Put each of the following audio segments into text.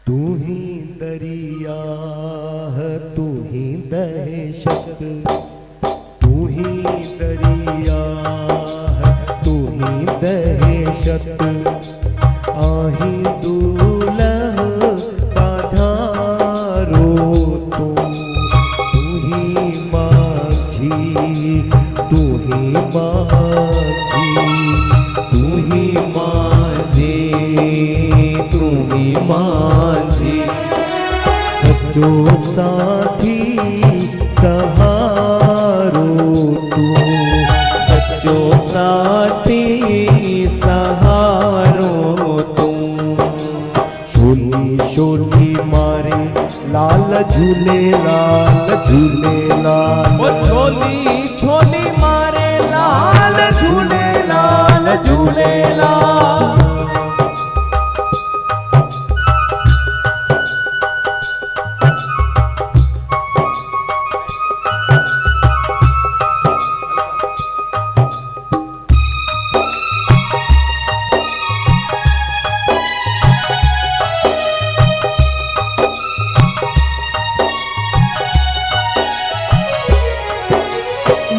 तू ही दरिया है, तू ही दहशत, तू ही दरिया है, तू ही दहशत, आही दूल्ह साझारो तू ही माझी, तू ही माझी, तू ही माझी, तू ही माझी, सच्चो साथी सहारो तू, सच्चो साथी सहारो तू। शोली शोली मारे लाल झूले, लाल झूले लाल, वो छोली छोली मारे लाल झूले, लाल झूले लाल।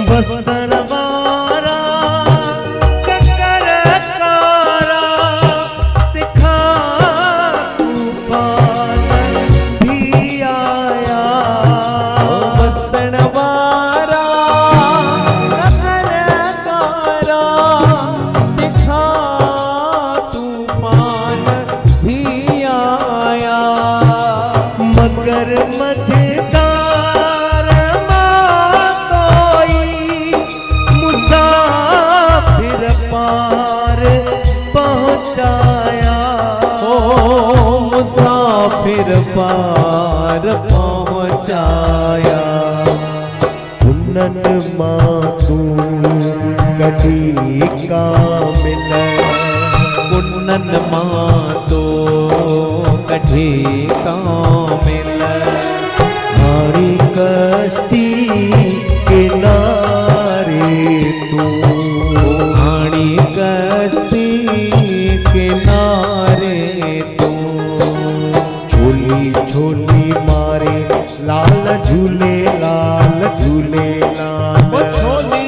बसनवारा ककरकारा दिखा तूफान भी आया, बसनवारा ककरकारा दिखा तूफान भी आया, मगर मजेदार मुसाफिर पार पहुंचाया, ओ मुसाफिर पार पहुंचाया। उन्नत मातू कटी कामिल, कुन्नन मातो कढ़े कामिल, हारी कश्ती किनारे तू, हाणी कश्ती किनारे तू। छोली छोली मारे लाल झूले, लाल झूले लाल, वो छोली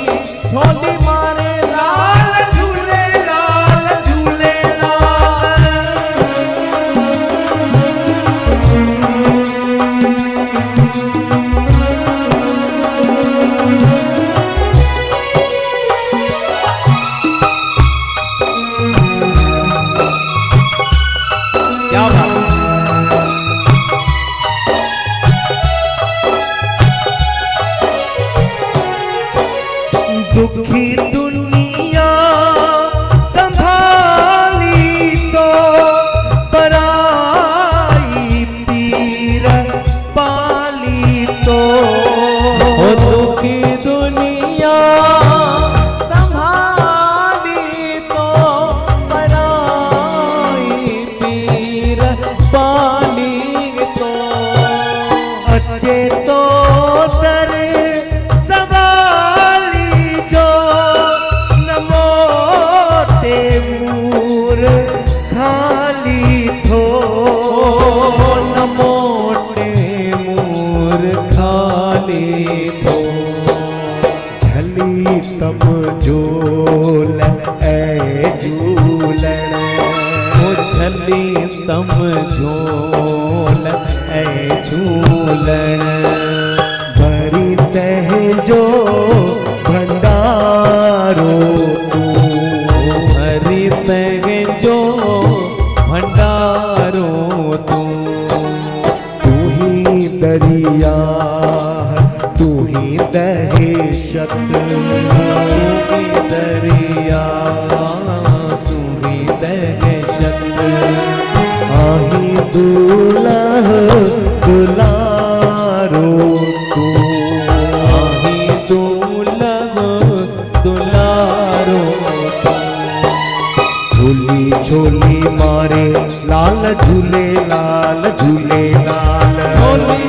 छोली मारे लाल झूले, लाल झूले लाल। क्या बात है? दुखी दुनिया संभाली तो पराई पीर पाली तो, ओ दुखी दुनिया संभाली तो पराई पीर पाली तो। अच्छे तो दर सवाली जो न मोटे मूर खाली थो, न मोटे मूर खाली थो। झली तम झोल ऐ झूलण, ओ झली तम झोल ऐ झूलण, भरी तह जो भंडारो तू, हरि तह जो भंडारो तू। तू ही दरिया है, तू ही दहशत, तू ही दरिया, तू ही दहशत, आही दूल्ह दुलारो तू, आही दूल्ह दुलारो तू। झोली झोली मारे लाल झूले, लाल झूले लाल, छोली